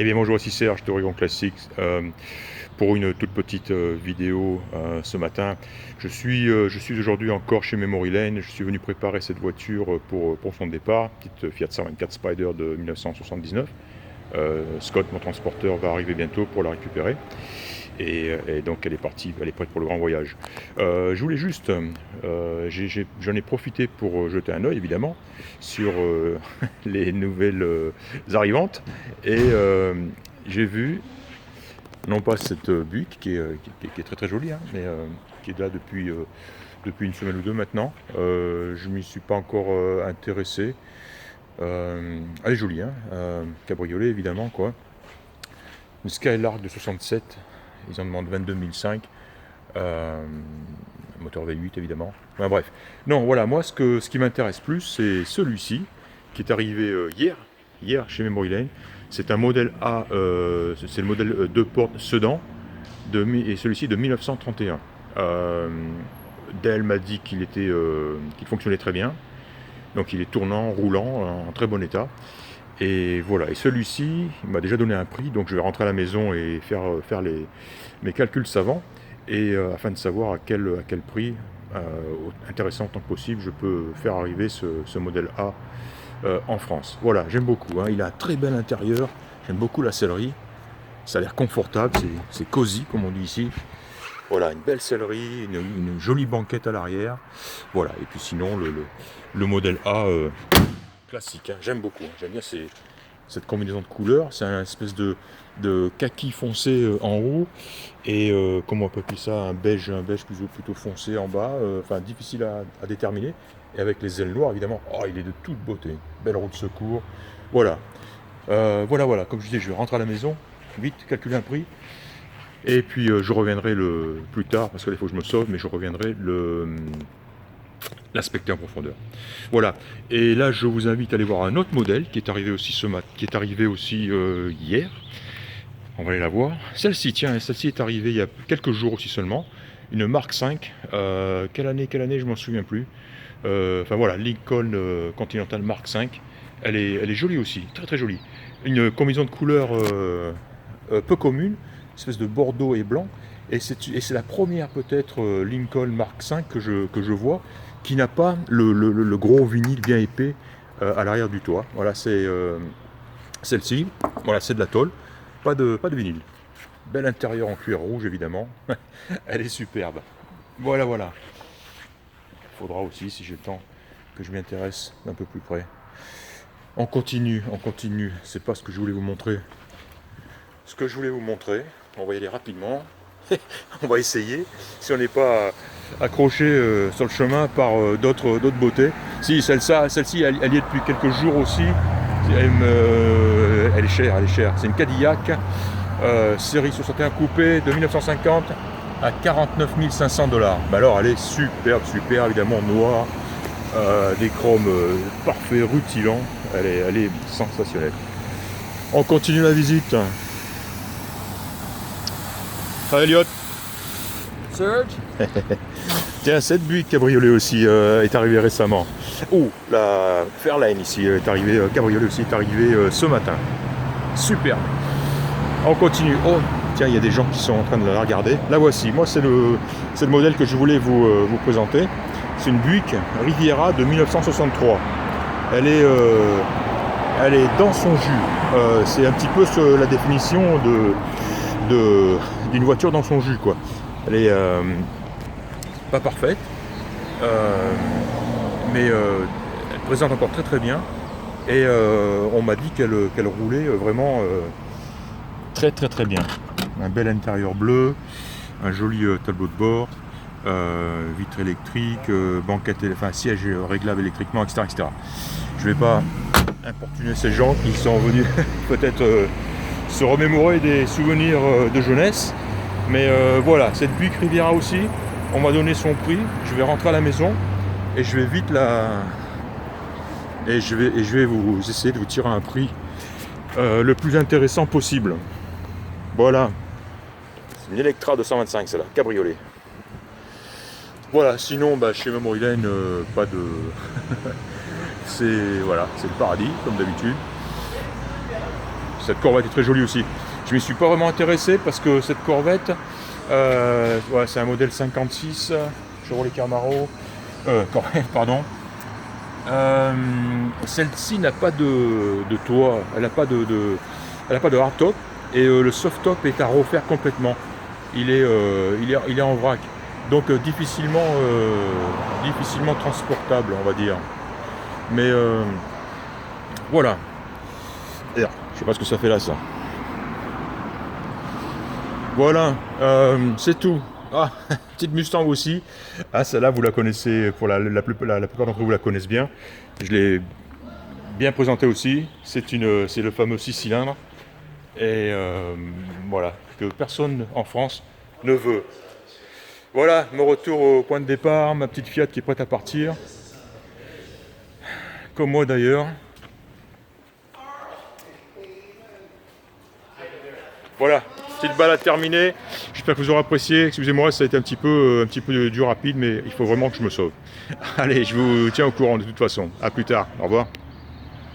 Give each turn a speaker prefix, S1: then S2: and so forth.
S1: Eh bien bonjour, ici Serge d'Horizon Classics pour une toute petite vidéo ce matin. Je suis aujourd'hui encore chez Memory Lane. Je suis venu préparer cette voiture pour son départ, petite Fiat 124 Spider de 1979. Scott, mon transporteur, va arriver bientôt pour la récupérer. Et donc elle est partie, elle est prête pour le grand voyage. Je voulais juste, j'en ai profité pour jeter un œil évidemment sur les nouvelles arrivantes et j'ai vu non pas cette Buick qui est très très jolie, hein, mais qui est là depuis une semaine ou deux maintenant. Je m'y suis pas encore intéressé. Elle est jolie, hein, cabriolet évidemment quoi. Une Skylark de 67. Ils en demandent 22 500, moteur V8 évidemment. Enfin, bref. Non, voilà, moi ce qui m'intéresse plus, c'est celui-ci qui est arrivé hier chez Memory Lane. C'est un modèle A, c'est le modèle 2 portes sedan, et celui-ci de 1931. Dell m'a dit qu'il fonctionnait très bien. Donc il est tournant, roulant, en très bon état. Et voilà, et celui-ci, il m'a déjà donné un prix, donc je vais rentrer à la maison et faire mes calculs savants, et afin de savoir à quel prix, intéressant tant que possible, je peux faire arriver ce modèle A en France. Voilà, j'aime beaucoup, hein. Il a un très bel intérieur, j'aime beaucoup la sellerie, ça a l'air confortable, c'est cosy comme on dit ici. Voilà, une belle sellerie, une jolie banquette à l'arrière. Voilà, et puis sinon le modèle A classique, hein. J'aime beaucoup, hein. J'aime bien cette combinaison de couleurs. C'est un espèce de kaki foncé en haut et comment on peut appeler ça, un beige plutôt foncé en bas, enfin difficile à déterminer, et avec les ailes noires évidemment. Oh, il est de toute beauté, belle roue de secours. Voilà, voilà, comme je disais, je vais rentrer à la maison vite, calculer un prix, et puis je reviendrai plus tard, parce qu'il faut que je me sauve, mais je reviendrai l'aspecter en profondeur. Voilà. Et là, je vous invite à aller voir un autre modèle qui est arrivé aussi hier. On va aller la voir. Celle-ci est arrivée il y a quelques jours aussi seulement. Une Mark V. Quelle année, je m'en souviens plus. Enfin voilà, Lincoln Continental Mark V. Elle est jolie aussi, très très jolie. Une combinaison de couleurs peu commune, une espèce de bordeaux et blanc. Et c'est la première peut-être Lincoln Mark V que je vois qui n'a pas le gros vinyle bien épais à l'arrière du toit. Voilà, c'est celle-ci. Voilà, c'est de la tôle, pas de vinyle. Bel intérieur en cuir rouge évidemment. Elle est superbe. Voilà. Il faudra aussi, si j'ai le temps, que je m'y intéresse d'un peu plus près. On continue. C'est pas ce que je voulais vous montrer. Ce que je voulais vous montrer, on va y aller rapidement. On va essayer, si on n'est pas accroché sur le chemin par d'autres beautés. Si, celle-ci, elle y est depuis quelques jours aussi. Elle est chère. C'est une Cadillac série 61 coupé de 1950 à 49 500 $. Bah alors, elle est superbe, évidemment noire, des chromes parfaits, rutilants. Elle est sensationnelle. On continue la visite. Ah, Elliot.
S2: Serge?
S1: Tiens, cette Buick cabriolet aussi est arrivée récemment. Oh, la Fairlane ici est arrivée, cabriolet aussi est arrivée ce matin. Superbe. On continue. Oh, tiens, il y a des gens qui sont en train de la regarder. La voici. Moi, c'est le modèle que je voulais vous présenter. C'est une Buick Riviera de 1963. Elle est dans son jus. C'est un petit peu la définition d'une voiture dans son jus, quoi. Elle est pas parfaite, mais elle présente encore très très bien, et on m'a dit qu'elle roulait vraiment très très très bien. Un bel intérieur bleu, un joli tableau de bord, vitre électrique, banquette, enfin siège réglable électriquement, etc. Je vais pas importuner ces gens qui sont venus peut-être se remémorer des souvenirs de jeunesse, mais voilà, cette Buick Riviera aussi, on m'a donné son prix. Je vais rentrer à la maison et je vais vite je vais vous essayer de vous tirer un prix le plus intéressant possible. Voilà, c'est une Electra 225, celle-là, cabriolet. Voilà, sinon chez Memory Lane, pas de c'est le paradis comme d'habitude. cette corvette est très jolie aussi. Je m'y suis pas vraiment intéressé parce que cette corvette, ouais, c'est un modèle 56, Chevrolet Camaro, pardon. Celle-ci n'a pas de toit, elle n'a pas elle n'a pas de hardtop et le softtop est à refaire complètement. Il est en vrac, donc difficilement transportable, on va dire. Mais voilà. D'ailleurs, je sais pas ce que ça fait là, ça. Voilà, c'est tout. Ah, petite Mustang aussi. Ah, celle-là, vous la connaissez, pour la plupart d'entre vous la connaissent bien. Je l'ai bien présenté aussi. C'est le fameux 6 cylindres. Et voilà, que personne en France ne veut. Voilà, mon retour au point de départ, ma petite Fiat qui est prête à partir. Comme moi d'ailleurs. Voilà, petite balade terminée. J'espère que vous aurez apprécié. Excusez-moi, ça a été un petit peu dur, rapide, mais il faut vraiment que je me sauve. Allez, je vous tiens au courant de toute façon. A plus tard. Au revoir.